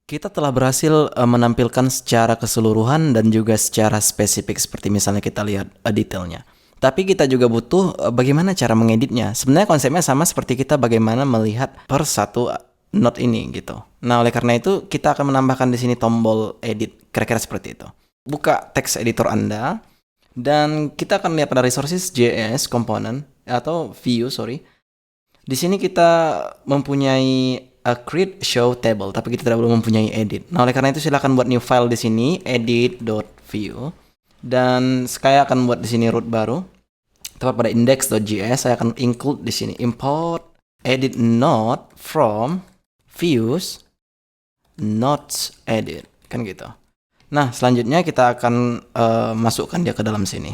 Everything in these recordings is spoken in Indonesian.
Kita telah berhasil menampilkan secara keseluruhan dan juga secara spesifik seperti misalnya kita lihat detailnya. Tapi kita juga butuh bagaimana cara mengeditnya. Sebenarnya konsepnya sama seperti kita bagaimana melihat per satu note ini gitu. Nah, oleh karena itu kita akan menambahkan di sini tombol edit, kira-kira seperti itu. Buka text editor Anda dan kita akan lihat pada resources JS component atau view, sorry. Di sini kita mempunyai create show table, tapi kita tidak belum mempunyai edit. Nah, oleh karena itu silakan buat new file di sini edit.view dan saya akan buat di sini root baru. Tepat pada index.js saya akan include di sini import edit node from views nodes edit, kan gitu. Nah, selanjutnya kita akan masukkan dia ke dalam sini.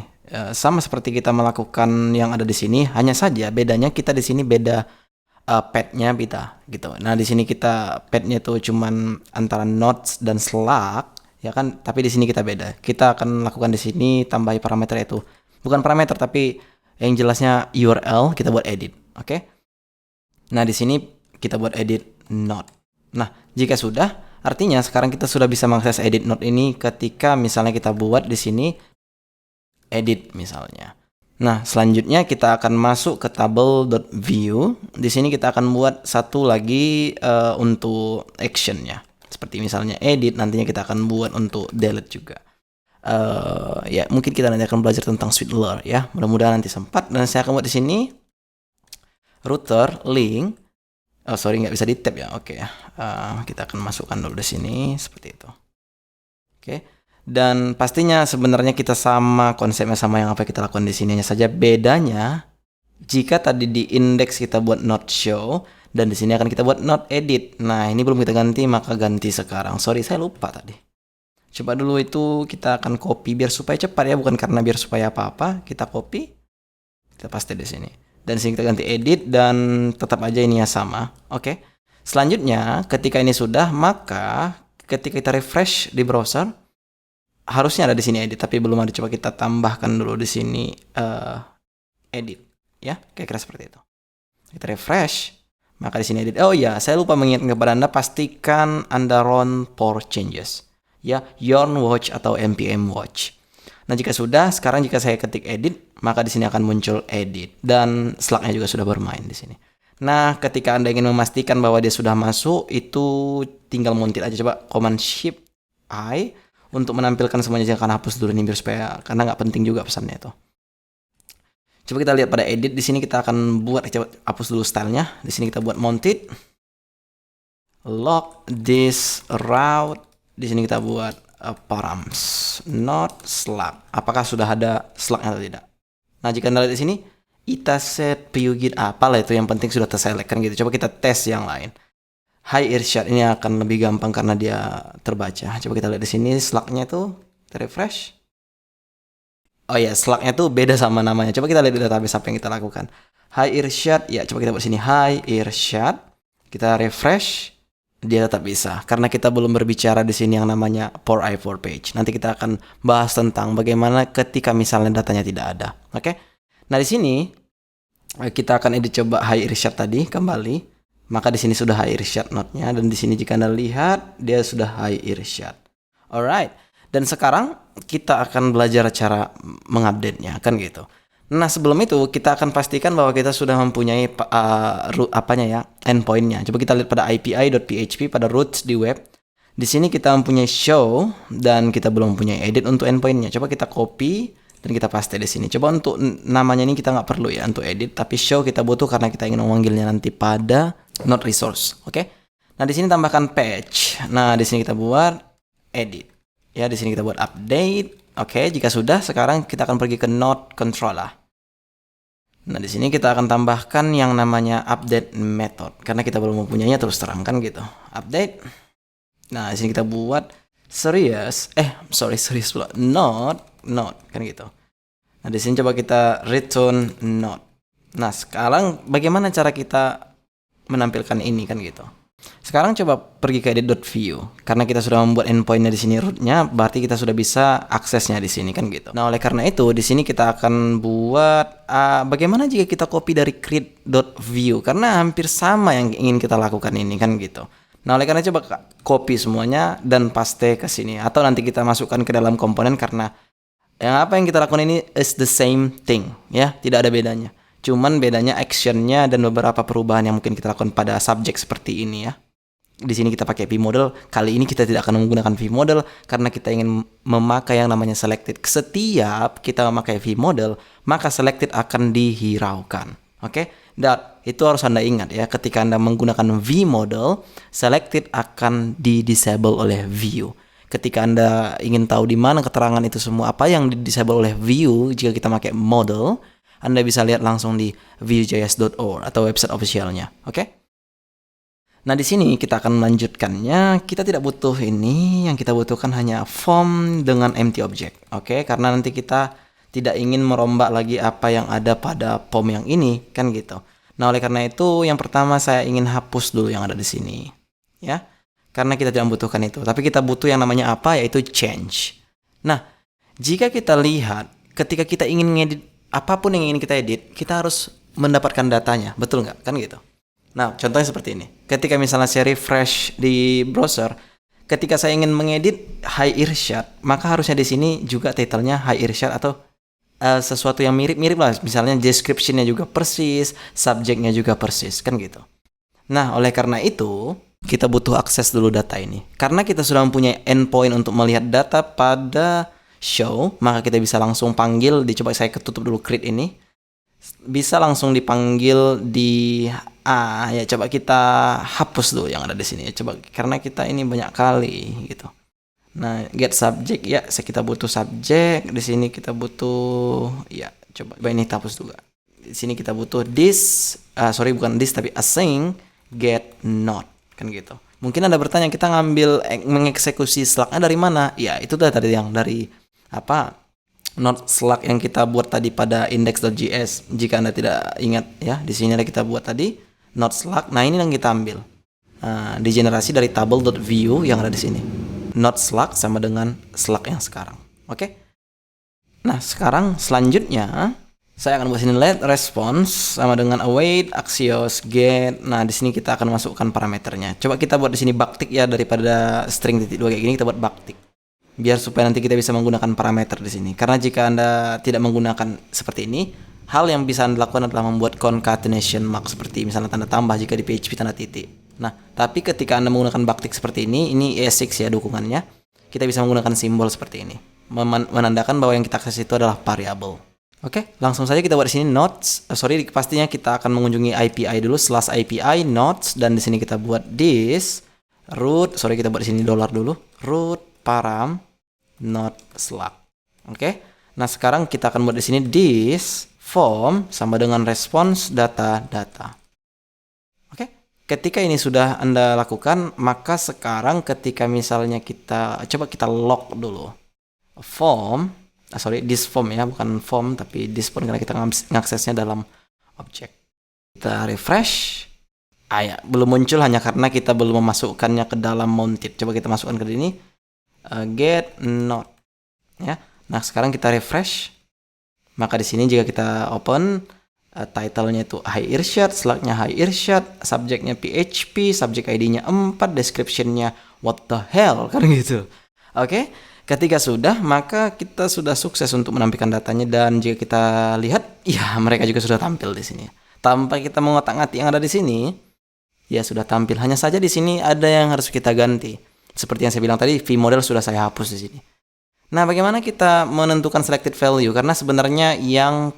Sama seperti kita melakukan yang ada di sini, hanya saja bedanya kita di sini beda path-nya beda gitu. Nah, di sini kita path-nya tuh cuman antara nodes dan Slack, ya kan? Tapi di sini kita beda. Kita akan lakukan di sini tambahi parameter itu. Bukan parameter tapi yang jelasnya URL kita buat edit, oke? Nah, di sini kita buat edit node. Nah, jika sudah, artinya sekarang kita sudah bisa mengakses edit node ini ketika misalnya kita buat di sini edit misalnya. Nah, selanjutnya kita akan masuk ke table.view. Di sini kita akan buat satu lagi untuk actionnya. Seperti misalnya edit, nantinya kita akan buat untuk delete juga. Ya, mungkin kita nanti akan belajar tentang Swidler ya. Mudah-mudahan nanti sempat. Dan saya akan buat di sini router link. Oh, sorry, nggak bisa di tab ya. Oke ya. Kita akan masukkan dulu di sini seperti itu. Oke. Dan pastinya sebenarnya kita sama, konsepnya sama yang apa kita lakukan di sini, hanya saja bedanya jika tadi di index kita buat not show dan di sini akan kita buat not edit. Nah, ini belum kita ganti, maka ganti sekarang. Sorry, saya lupa tadi. Coba dulu itu kita akan copy biar supaya cepat ya, bukan karena biar supaya apa-apa. Kita copy, kita paste di sini. Dan di sini kita ganti edit dan tetap aja ini ya sama. Oke. Selanjutnya, ketika ini sudah, maka ketika kita refresh di browser harusnya ada di sini edit, tapi belum ada. Coba kita tambahkan dulu di sini edit, ya, kira-kira seperti itu. Kita refresh, maka di sini edit. Oh ya, saya lupa mengingatkan kepada Anda, pastikan Anda run for changes, ya, Yarn Watch atau npm watch. Nah, jika sudah, sekarang jika saya ketik edit, maka di sini akan muncul edit dan Slack-nya juga sudah bermain di sini. Nah, ketika Anda ingin memastikan bahwa dia sudah masuk, itu tinggal montir aja. Coba Command Shift I untuk menampilkan semuanya. Jangan hapus dulu nih biar supaya, karena nggak penting juga pesannya itu. Coba kita lihat pada edit. Di sini kita akan buat, coba hapus dulu stylenya. Di sini kita buat mounted log this route. Di sini kita buat params not Slack. Apakah sudah ada Slack atau tidak? Nah, jika Anda lihat di sini itaset pugit apalah itu, yang penting sudah terselect kan gitu. Coba kita tes yang lain. Hi Irsyad, ini akan lebih gampang karena dia terbaca. Coba kita lihat di sini Slack-nya tuh, kita refresh. Oh ya, Slack-nya tuh beda sama namanya. Coba kita lihat di database apa yang kita lakukan. Hi Irsyad, ya coba kita buat sini Hi Irsyad. Kita refresh, dia tetap bisa karena kita belum berbicara di sini yang namanya for i4 page. Nanti kita akan bahas tentang bagaimana ketika misalnya datanya tidak ada. Oke. Nah, di sini kita akan edit coba Hi Irsyad tadi kembali. Maka di sini sudah Hi Irsyad node-nya, dan di sini jika Anda lihat dia sudah Hi Irsyad. Alright. Dan sekarang kita akan belajar cara mengupdate-nya kan gitu. Nah, sebelum itu kita akan pastikan bahwa kita sudah mempunyai endpoint-nya. Coba kita lihat pada api.php pada roots di web. Di sini kita mempunyai show dan kita belum mempunyai edit untuk endpoint-nya. Coba kita copy dan kita paste di sini. Coba untuk namanya ini kita nggak perlu ya untuk edit, tapi show kita butuh karena kita ingin memanggilnya nanti pada node resource. Oke. Nah, di sini tambahkan patch. Nah, di sini kita buat edit. Ya, di sini kita buat update. Oke, jika sudah, sekarang kita akan pergi ke node controller. Nah, di sini kita akan tambahkan yang namanya update method karena kita belum mempunyainya terus terang kan gitu. Update. Nah, di sini kita buat serious pula. Node kan gitu. Nah, di sini coba kita return node. Nah, sekarang bagaimana cara kita menampilkan ini kan gitu. Sekarang coba pergi ke edit.view. Karena kita sudah membuat endpoint-nya di sini root-nya, berarti kita sudah bisa aksesnya di sini kan gitu. Nah, oleh karena itu di sini kita akan buat bagaimana jika kita copy dari create.view, karena hampir sama yang ingin kita lakukan ini kan gitu. Nah, oleh karena itu coba copy semuanya dan paste ke sini, atau nanti kita masukkan ke dalam komponen, karena apa yang kita lakukan ini is the same thing, ya, tidak ada bedanya. Cuman bedanya actionnya dan beberapa perubahan yang mungkin kita lakukan pada subjek seperti ini, ya. Di sini kita pakai vModel. Kali ini kita tidak akan menggunakan vModel karena kita ingin memakai yang namanya selected. Setiap kita memakai vModel, maka selected akan dihiraukan. Oke? Dan itu harus Anda ingat, ya. Ketika Anda menggunakan vModel, selected akan di-disable oleh view. Ketika Anda ingin tahu di mana keterangan itu semua, apa yang di-disable oleh view, jika kita pakai model, Anda bisa lihat langsung di vue.js.org atau website officialnya. Oke? Nah, di sini kita akan melanjutkannya. Kita tidak butuh ini, yang kita butuhkan hanya form dengan empty object. Oke? Karena nanti kita tidak ingin merombak lagi apa yang ada pada form yang ini, kan gitu. Nah, oleh karena itu, yang pertama saya ingin hapus dulu yang ada di sini, ya. Karena kita tidak membutuhkan itu. Tapi kita butuh yang namanya apa, yaitu change. Nah, jika kita lihat, ketika kita ingin ngedit apapun yang ingin kita edit, kita harus mendapatkan datanya. Betul nggak? Kan gitu. Nah, contohnya seperti ini. Ketika misalnya saya refresh di browser, ketika saya ingin mengedit Hi Irsyad, maka harusnya di sini juga titlenya Hi Irsyad atau sesuatu yang mirip-mirip lah. Misalnya description-nya juga persis, subjeknya juga persis, kan gitu. Nah, oleh karena itu, kita butuh akses dulu data ini. Karena kita sudah mempunyai endpoint untuk melihat data pada show, maka kita bisa langsung panggil, dicoba saya ketutup dulu create ini. Bisa langsung dipanggil di ya coba kita hapus dulu yang ada di sini ya. Coba karena kita ini banyak kali gitu. Nah, get subject ya, kita butuh subject, di sini kita butuh ya, coba ini hapus juga. Di sini kita butuh this, bukan this tapi async get not. Kan gitu. Mungkin Anda bertanya, kita ngambil mengeksekusi slug-nya dari mana? Ya, itu tadi yang dari not slug yang kita buat tadi pada index.js. Jika Anda tidak ingat, ya, di sini ada kita buat tadi not slug. Nah, ini yang kita ambil. Digenerasi dari table.view yang ada di sini. Not slug sama dengan slug yang sekarang. Oke? Nah, sekarang selanjutnya saya akan buat sini let response sama dengan await axios get. Nah, di sini kita akan masukkan parameternya. Coba kita buat di sini backtick ya, daripada string .2 kayak gini kita buat backtick. Biar supaya nanti kita bisa menggunakan parameter di sini. Karena jika Anda tidak menggunakan seperti ini, hal yang bisa Anda lakukan adalah membuat concatenation mark seperti misalnya tanda tambah jika di PHP tanda titik. Nah, tapi ketika Anda menggunakan backtick seperti ini ES6 ya dukungannya, kita bisa menggunakan simbol seperti ini. Menandakan bahwa yang kita akses itu adalah variable. Oke, langsung saja kita buat di sini notes. Pastinya kita akan mengunjungi API dulu, /API notes, dan di sini kita buat this root. Kita buat di sini $, dulu. Root param not slug. Oke. Nah, sekarang kita akan buat di sini this form sama dengan response data. Oke. Ketika ini sudah Anda lakukan, maka sekarang ketika misalnya kita log dulu form. This form ya, bukan form tapi this form karena kita ngaksesnya dalam objek. Kita refresh. Ya, belum muncul hanya karena kita belum memasukkannya ke dalam mounted. Coba kita masukkan ke sini. Get not. Ya. Nah, sekarang kita refresh. Maka di sini jika kita open, title-nya itu Hi Irsyad, slug-nya Hi Irsyad, subjeknya PHP, subject ID-nya 4, description-nya what the hell, kan gitu. Oke. Ketika sudah, maka kita sudah sukses untuk menampilkan datanya, dan jika kita lihat, ya mereka juga sudah tampil di sini. Tanpa kita mengotak-atik yang ada di sini, ya sudah tampil. Hanya saja di sini ada yang harus kita ganti. Seperti yang saya bilang tadi, vModel sudah saya hapus di sini. Nah, bagaimana kita menentukan selected value? Karena sebenarnya yang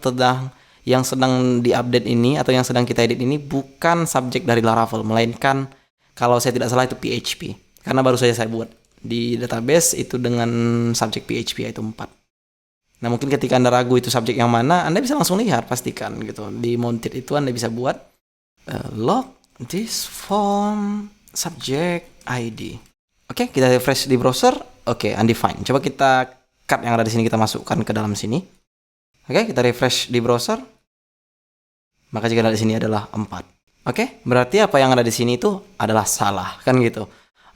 sedang diupdate ini atau yang sedang kita edit ini bukan subjek dari Laravel, melainkan kalau saya tidak salah itu PHP. Karena baru saja saya buat di database itu dengan subjek PHP yaitu 4. Nah, mungkin ketika Anda ragu itu subjek yang mana, Anda bisa langsung lihat, pastikan gitu. Di mounted itu Anda bisa buat log this form subject ID. Oke, kita refresh di browser. Oke, undefined. Coba kita cut yang ada di sini, kita masukkan ke dalam sini. Oke, kita refresh di browser. Maka jika ada di sini adalah 4. Oke, berarti apa yang ada di sini itu adalah salah, kan gitu.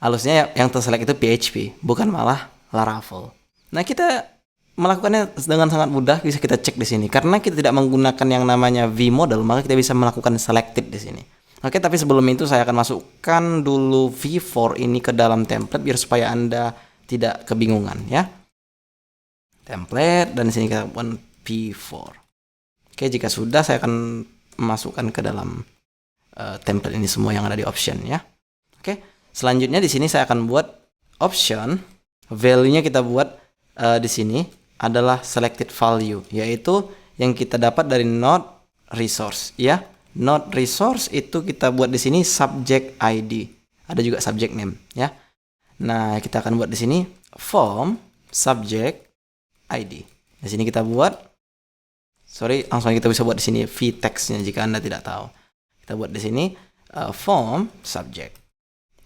Halusnya yang terselect itu PHP, bukan malah Laravel. Nah, kita melakukannya dengan sangat mudah, bisa kita cek di sini. Karena kita tidak menggunakan yang namanya vModel, maka kita bisa melakukan selected di sini. Oke, tapi sebelum itu saya akan masukkan dulu v-for ini ke dalam template biar supaya Anda tidak kebingungan ya. Template dan di sini kita buat v-for. Oke, jika sudah saya akan masukkan ke dalam template ini semua yang ada di option ya. Oke, selanjutnya di sini saya akan buat option, value-nya kita buat di sini adalah selected value, yaitu yang kita dapat dari node resource ya. Node resource itu kita buat di sini subject ID. Ada juga subject name ya. Nah, kita akan buat di sini form subject ID. Di sini kita buat langsung kita bisa buat di sini v-text-nya jika Anda tidak tahu. Kita buat di sini form subject.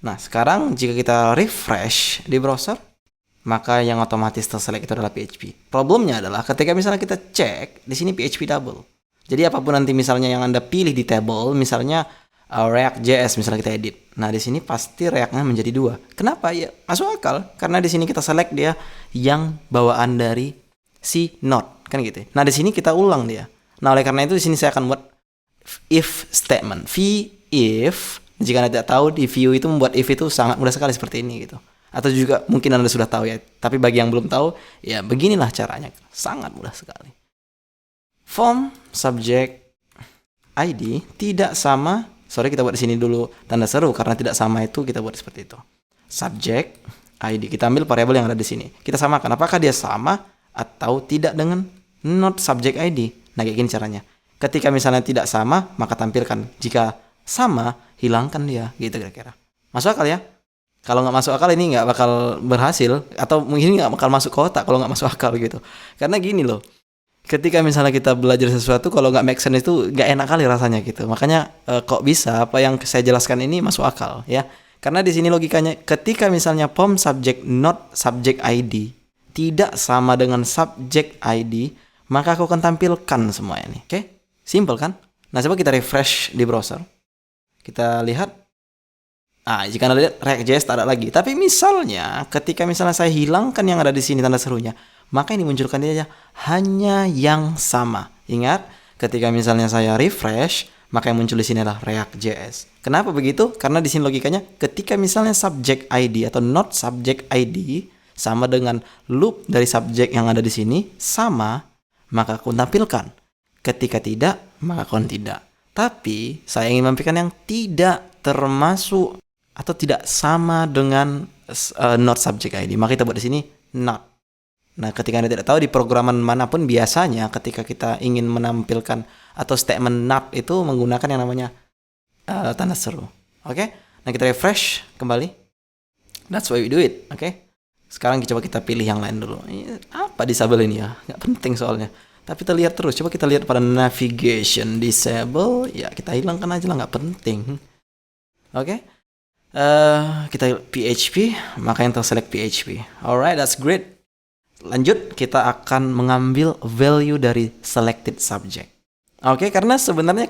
Nah, sekarang jika kita refresh di browser, maka yang otomatis terselect itu adalah PHP. Problemnya adalah ketika misalnya kita cek di sini PHP double. Jadi apapun nanti misalnya yang Anda pilih di table, misalnya React.js misalnya kita edit. Nah, di sini pasti React-nya menjadi 2. Kenapa? Ya, masuk akal karena di sini kita select dia yang bawaan dari si node, kan gitu. Nah, di sini kita ulang dia. Nah, oleh karena itu di sini saya akan buat if statement. If, jika Anda tidak tahu di view itu membuat if itu sangat mudah sekali seperti ini gitu. Atau juga mungkin Anda sudah tahu ya, tapi bagi yang belum tahu, ya beginilah caranya. Sangat mudah sekali. Form subject ID tidak sama, kita buat di sini dulu tanda seru karena tidak sama itu kita buat seperti itu. Subject ID kita ambil variabel yang ada di sini. Kita samakan apakah dia sama atau tidak dengan not subject ID. Nah, kayak gini caranya. Ketika misalnya tidak sama, maka tampilkan. Jika sama, hilangkan dia, gitu kira-kira. Masuk akal ya? Kalau nggak masuk akal ini nggak bakal berhasil, atau mungkin nggak bakal masuk kotak kalau nggak masuk akal gitu. Karena gini loh. Ketika misalnya kita belajar sesuatu, kalau nggak make sense itu nggak enak kali rasanya gitu. Makanya kok bisa apa yang saya jelaskan ini masuk akal ya. Karena di sini logikanya ketika misalnya form subject not subject ID tidak sama dengan subject ID, maka aku akan tampilkan semua ini. Oke? Simple kan? Nah, coba kita refresh di browser. Kita lihat. Jika Anda lihat React.js tak ada lagi. Tapi misalnya ketika misalnya saya hilangkan yang ada di sini tanda serunya, maka ini munculkan dia hanya yang sama. Ingat, ketika misalnya saya refresh, maka yang muncul di sini adalah React.js. Kenapa begitu? Karena di sini logikanya ketika misalnya subject ID atau not subject ID sama dengan loop dari subject yang ada di sini sama, maka aku tampilkan. Ketika tidak, maka aku tidak. Tapi saya ingin menampilkan yang tidak termasuk atau tidak sama dengan not subject ID. Maka kita buat di sini not. Nah, ketika Anda tidak tahu di programan manapun biasanya ketika kita ingin menampilkan atau statement not itu menggunakan yang namanya tanda seru. Oke? Nah, kita refresh kembali. That's why we do it. Oke? Sekarang coba kita pilih yang lain dulu. Apa disable ini ya? Nggak penting soalnya. Tapi kita lihat terus. Coba kita lihat pada navigation disable. Ya, kita hilangkan aja lah. Nggak penting. Oke? Kita PHP. Maka yang terselect PHP. Alright, that's great. Lanjut, kita akan mengambil value dari selected subject. Oke, karena sebenarnya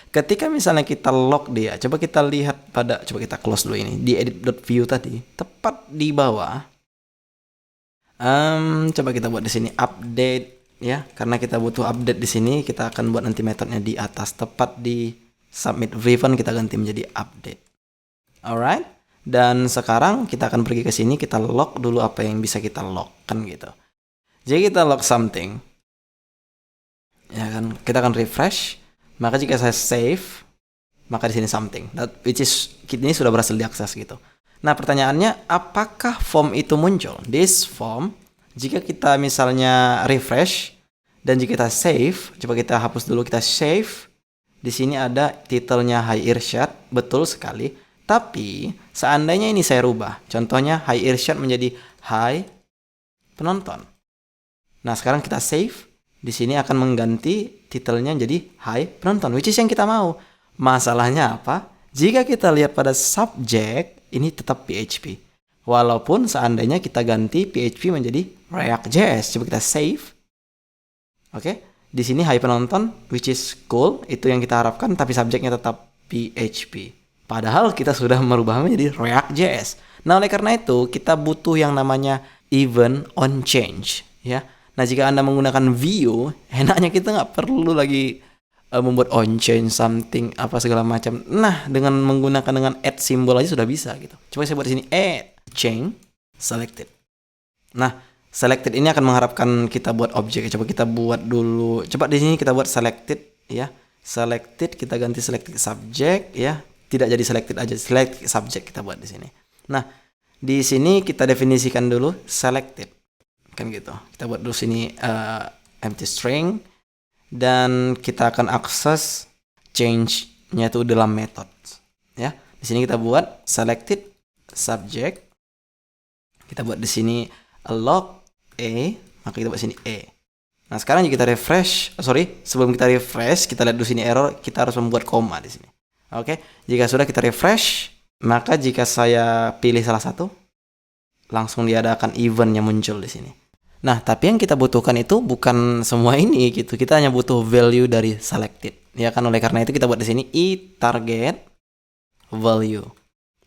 ketika misalnya kita lock dia, coba kita lihat coba kita close dulu ini di edit.view tadi, tepat di bawah. Coba kita buat di sini update ya, karena kita butuh update di sini, kita akan buat nanti metodenya di atas, tepat di submit event kita ganti menjadi update. Alright. Dan sekarang kita akan pergi ke sini, kita lock dulu apa yang bisa kita lock kan gitu. Jadi kita lock something. Ya kan, kita akan refresh. Maka jika saya save, maka di sini something. Which is ini sudah berhasil diakses gitu. Nah, pertanyaannya apakah form itu muncul? This form jika kita misalnya refresh dan jika kita save, coba kita hapus dulu, kita save. Di sini ada titelnya Hi Irsyad, betul sekali. Tapi seandainya ini saya rubah, contohnya Hi Irsyad menjadi Hi penonton. Nah, sekarang kita save. Di sini akan mengganti titelnya jadi Hi penonton, which is yang kita mau. Masalahnya apa? Jika kita lihat pada subject, ini tetap PHP. Walaupun seandainya kita ganti PHP menjadi React.js. Coba kita save. Oke, di sini Hi penonton, which is cool, itu yang kita harapkan, tapi subjeknya tetap PHP. Padahal kita sudah merubahnya menjadi React.js. Nah, oleh karena itu kita butuh yang namanya event on change, ya. Nah, jika Anda menggunakan view, enaknya kita nggak perlu lagi membuat on chain something apa segala macam. Nah, dengan menggunakan dengan add simbol aja sudah bisa gitu. Coba saya buat di sini add chain selected. Nah, selected ini akan mengharapkan kita buat objek. Coba kita buat dulu. Coba di sini kita buat selected ya. Selected kita ganti selected subject ya. Tidak jadi selected aja, selected subject kita buat di sini. Nah, di sini kita definisikan dulu selected. Kan gitu. Kita buat dulu sini empty string dan kita akan akses change-nya itu dalam method ya. Di sini kita buat selected subject. Kita buat di sini log A, maka kita buat sini E. Nah, sekarang jika kita refresh, sebelum kita refresh, kita lihat dulu sini error, kita harus membuat koma di sini. Oke, jika sudah kita refresh, maka jika saya pilih salah satu, langsung diadakan event yang muncul di sini. Nah, tapi yang kita butuhkan itu bukan semua ini gitu. Kita hanya butuh value dari selected. Ya kan, oleh karena itu kita buat di sini i target value.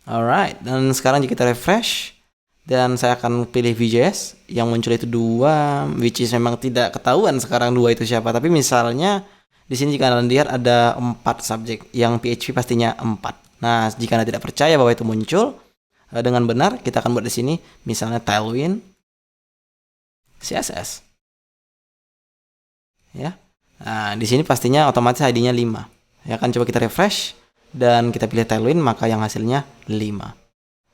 Alright, dan sekarang jika kita refresh dan saya akan pilih Vue.js, yang muncul itu 2, which is memang tidak ketahuan sekarang 2 itu siapa. Tapi misalnya di sini jika Anda lihat ada 4 subjek, yang PHP pastinya 4. Nah, jika Anda tidak percaya bahwa itu muncul dengan benar, kita akan buat di sini misalnya Tailwind CSS. Ya. Nah, di sini pastinya otomatis ID-nya 5. Ya kan, coba kita refresh dan kita pilih Tailwind, maka yang hasilnya 5.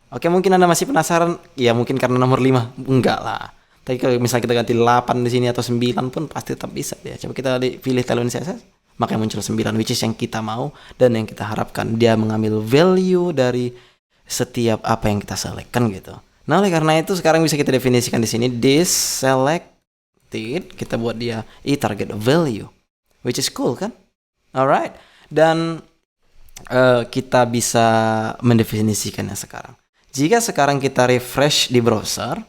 Oke, mungkin Anda masih penasaran, ya mungkin karena nomor 5. Enggak lah. Tapi kalau misalnya kita ganti 8 di sini atau 9 pun pasti tetap bisa ya. Coba kita pilih Tailwind CSS, maka yang muncul 9, which is yang kita mau dan yang kita harapkan. Dia mengambil value dari setiap apa yang kita select kan gitu. Nah, oleh karena itu sekarang bisa kita definisikan di sini this selected, kita buat dia i target value, which is cool kan? Alright. Dan kita bisa mendefinisikannya sekarang. Jika sekarang kita refresh di browser,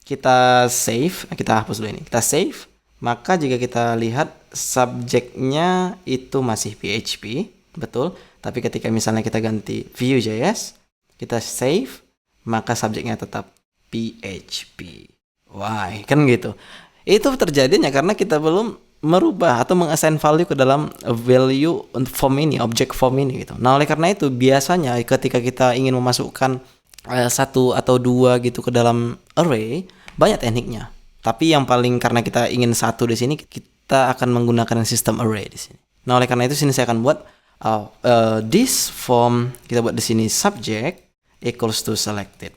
kita save, kita hapus dulu ini, kita save, maka jika kita lihat subjeknya itu masih PHP, betul. Tapi ketika misalnya kita ganti Vue.js, kita save, maka subjeknya tetap PHP. Why? Kan gitu. Itu terjadinya karena kita belum merubah atau mengassign value ke dalam value form ini, object form ini gitu. Nah, oleh karena itu biasanya ketika kita ingin memasukkan 1 atau 2 gitu ke dalam array, banyak tekniknya. Tapi yang paling karena kita ingin 1 di sini, kita akan menggunakan sistem array di sini. Nah, oleh karena itu sini saya akan buat this form, kita buat di sini subject equals to selected.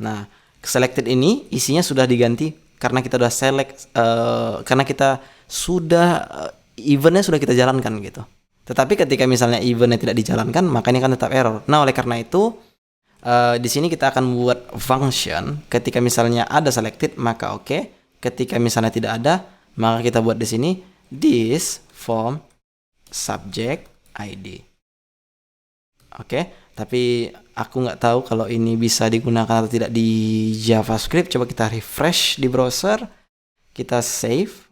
Nah, selected ini isinya sudah diganti karena kita sudah select, karena kita sudah eventnya sudah kita jalankan gitu. Tetapi ketika misalnya eventnya tidak dijalankan, maka ini akan tetap error. Nah, oleh karena itu di sini kita akan buat function. Ketika misalnya ada selected, maka oke. Ketika misalnya tidak ada, maka kita buat di sini this form subject ID. Oke, tapi aku nggak tahu kalau ini bisa digunakan atau tidak di JavaScript. Coba kita refresh di browser, kita save.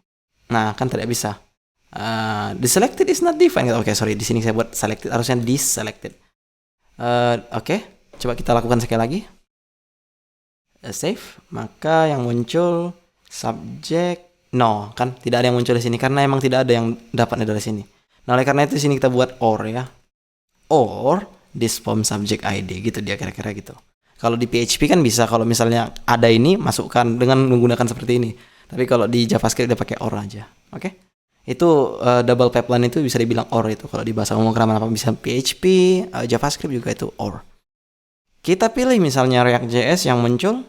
Nah, kan tidak bisa. The selected is not defined. Oke, sorry, di sini saya buat selected, harusnya this selected. Oke. Coba kita lakukan sekali lagi. Save, maka yang muncul subject no, kan tidak ada yang muncul di sini karena emang tidak ada yang dapatnya dari sini. Nah, oleh karena itu di sini kita buat or ya. Or this form subject ID gitu dia kira-kira gitu. Kalau di PHP kan bisa kalau misalnya ada ini masukkan dengan menggunakan seperti ini. Tapi kalau di JavaScript dia pakai or aja. Oke? Itu double pipeline itu bisa dibilang or itu kalau di bahasa umum kenapa bisa PHP, JavaScript juga itu or. Kita pilih misalnya React.js yang muncul,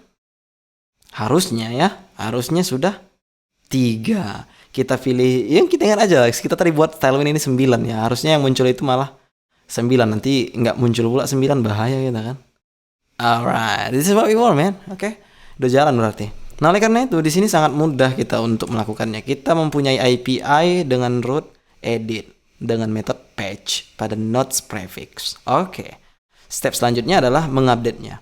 harusnya sudah 3. Kita pilih, yang kita ingat aja, kita tadi buat Tailwind ini 9 ya, harusnya yang muncul itu malah 9, nanti nggak muncul pula 9, bahaya gitu kan. Alright, this is what we want man, oke, udah jalan berarti. Nah, oleh karena itu di sini sangat mudah kita untuk melakukannya. Kita mempunyai API dengan root edit dengan metode patch pada nodes prefix. Oke. Step selanjutnya adalah mengupdate-nya.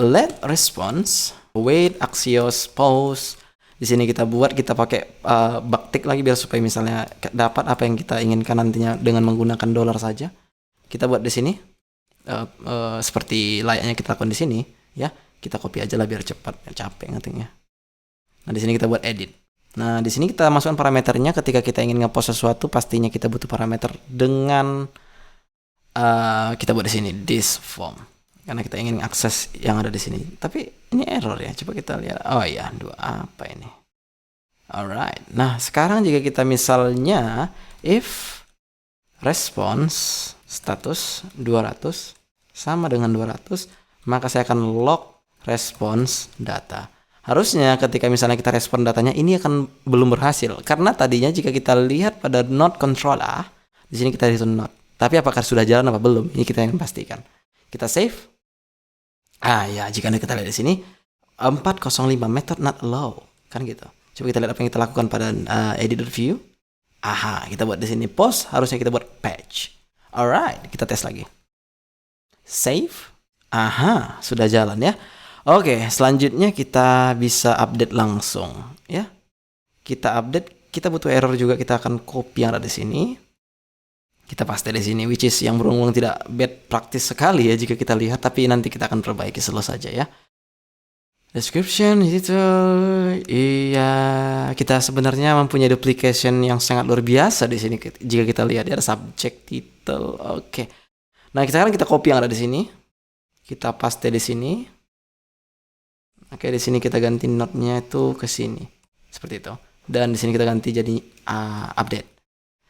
Let response, wait, Axios, pause. Di sini kita pakai backtick lagi biar supaya misalnya dapat apa yang kita inginkan nantinya dengan menggunakan $ saja. Kita buat di sini seperti layaknya kita lakukan di sini, ya. Kita copy aja lah biar cepat, biar capek ngetiknya. Nah, di sini kita buat edit. Nah, di sini kita masukkan parameternya. Ketika kita ingin ngepost sesuatu, pastinya kita butuh parameter dengan kita buat di sini this form. Karena kita ingin akses yang ada di sini. Tapi ini error ya. Coba kita lihat. Oh iya, apa ini? Alright. Nah, sekarang jika kita misalnya if response status 200 sama dengan 200, maka saya akan log response data. Harusnya ketika misalnya kita respon datanya, ini akan belum berhasil. Karena tadinya jika kita lihat pada node controller, di sini kita return node. Tapi apakah sudah jalan apa belum? Ini kita ingin pastikan. Kita save. Ya, jika kita lihat di sini 405 method not allow, kan gitu. Coba kita lihat apa yang kita lakukan pada edit.view. Kita buat di sini post, harusnya kita buat patch. Alright, kita tes lagi. Save. Sudah jalan ya. Oke, selanjutnya kita bisa update langsung ya. Kita update, kita butuh error juga, kita akan copy yang ada di sini. Kita paste di sini, which is yang berulang tidak bad practice sekali ya jika kita lihat, tapi nanti kita akan perbaiki slow saja ya. Description itu, iya, kita sebenarnya mempunyai duplication yang sangat luar biasa di sini. Jika kita lihat ya, ada subject, title, oke. Nah, sekarang kita copy yang ada di sini, kita paste di sini. Oke, di sini kita ganti node-nya itu ke sini, seperti itu. Dan di sini kita ganti jadi update.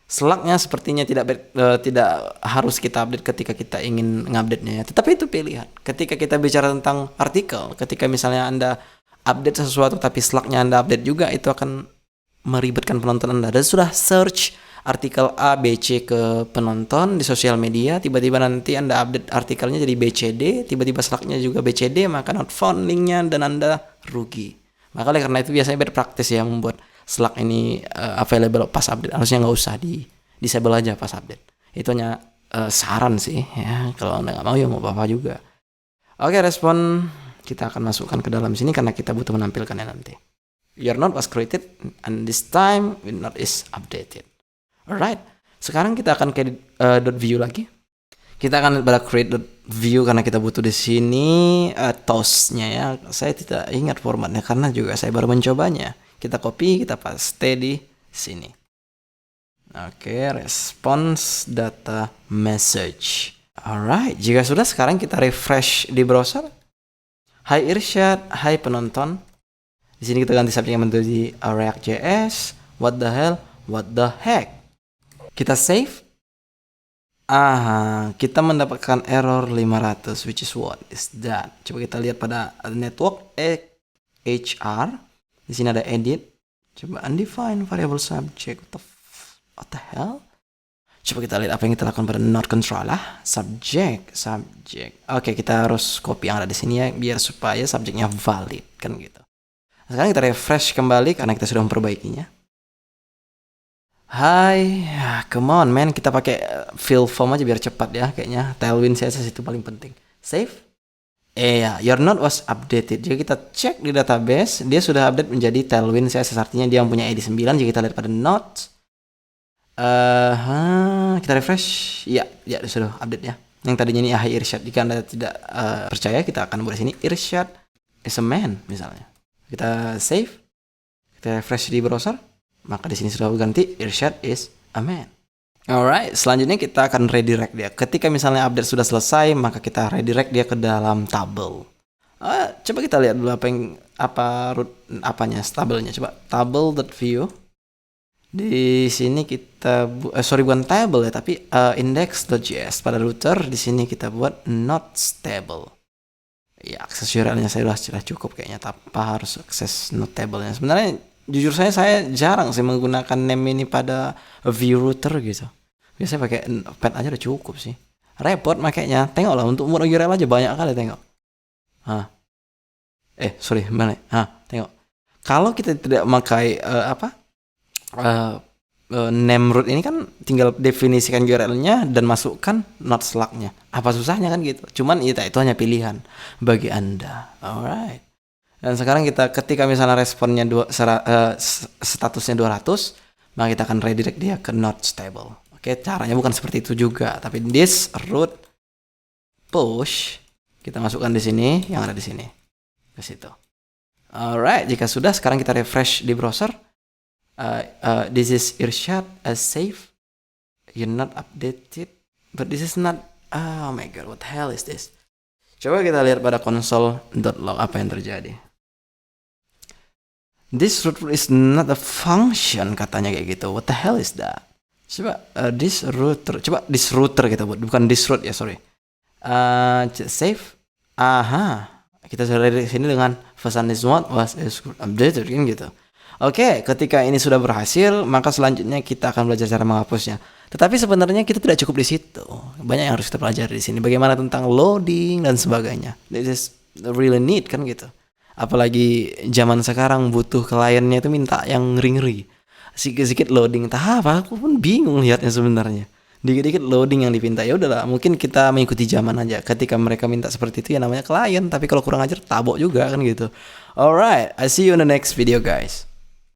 Slack-nya sepertinya tidak harus kita update ketika kita ingin ngupdate-nya ya. Tetapi itu pilihan. Ketika kita bicara tentang artikel, ketika misalnya Anda update sesuatu tapi Slack-nya Anda update juga, itu akan meribetkan penonton Anda. Dan sudah search artikel A, B, C ke penonton di sosial media, tiba-tiba nanti Anda update artikelnya jadi BCD, tiba-tiba Slack-nya juga BCD, maka not found link-nya dan Anda rugi. Maka oleh karena itu biasanya bad practice ya membuat Slack ini available pas update. Harusnya nggak usah disable aja pas update. Itu hanya saran sih ya. Kalau Anda nggak mau ya mau apa-apa juga. Oke, respon kita akan masukkan ke dalam sini karena kita butuh menampilkannya nanti. Your node was created and this time your node is updated. Alright. Sekarang kita akan ke .view lagi. Kita akan pada create.view karena kita butuh di sini toast-nya ya. Saya tidak ingat formatnya karena juga saya baru mencobanya. Kita copy, kita paste di sini. Oke, response data message. Alright, jika sudah sekarang kita refresh di browser. Hai Irsyad, hai penonton. Di sini kita ganti subjeknya menjadi React.js. What the hell? What the heck? Kita save. Kita mendapatkan error 500, which is what is that? Coba kita lihat pada network HR. Di sini ada edit. Coba undefined variable subject. What the hell? Coba kita lihat apa yang kita lakukan pada node controller. Subject. Oke, kita harus copy yang ada di sini ya, biar supaya subjeknya valid kan gitu. Sekarang kita refresh kembali karena kita sudah memperbaikinya. Hai, come on man, kita pakai fill form aja biar cepat ya kayaknya. Tailwind CSS itu paling penting. Save. Your node was updated. Jika kita cek di database, dia sudah update menjadi Tailwind CSS, artinya dia mempunyai ID 9. Jika kita lihat pada nodes, kita refresh. Ya, sudah update ya. Yang tadinya ini Hai Irsyad. Jika Anda tidak percaya, kita akan buat sini Irsyad is a man misalnya. Kita save, kita refresh di browser, maka di sini sudah ganti Irsyad is a man. Alright, selanjutnya kita akan redirect dia. Ketika misalnya update sudah selesai, maka kita redirect dia ke dalam tabel. Coba kita lihat dulu apanya tabelnya. Coba table.view. Di sini kita bukan table ya, tapi index.js pada router. Di sini kita buat not stable. Ya, akses URL-nya saya sudah cukup kayaknya, tanpa harus akses not table-nya. Sebenarnya jujur saya jarang sih menggunakan name ini pada view router gitu. Biasanya pakai pad aja udah cukup sih. Repot makanya. Tengoklah untuk umur URL aja banyak kali tengok. Tengok. Kalau kita tidak memakai name root ini kan tinggal definisikan URL-nya dan masukkan not Slack-nya. Apa susahnya kan gitu. Cuman itu hanya pilihan bagi Anda. Alright. Dan sekarang ketika misalnya responnya statusnya 200, maka kita akan redirect dia ke not stable. Oke, caranya bukan seperti itu juga, tapi this root push kita masukkan di sini yang ada di sini. Ke situ. Alright, jika sudah sekarang kita refresh di browser, This is Irsyad as safe. You're not updated, but this is not. Oh my god, what the hell is this? Coba kita lihat pada console.log apa yang terjadi. This root is not a function katanya kayak gitu. What the hell is that? Coba this router. Coba this router kita buat, bukan this root ya, sorry. Save. Aha. Kita sudah dari sini dengan pesan this one was updated kan gitu. Oke, ketika ini sudah berhasil, maka selanjutnya kita akan belajar cara menghapusnya. Tetapi sebenarnya kita tidak cukup di situ. Banyak yang harus kita pelajari di sini. Bagaimana tentang loading dan sebagainya. This is really neat kan gitu. Apalagi zaman sekarang butuh kliennya itu minta yang ngeri-ngeri. Sedikit-sedikit loading, entah apa, aku pun bingung lihatnya sebenarnya. Dikit-dikit loading yang dipinta, ya udahlah, mungkin kita mengikuti zaman aja. Ketika mereka minta seperti itu ya namanya klien, tapi kalau kurang ajar tabok juga kan gitu. Alright, I see you in the next video guys.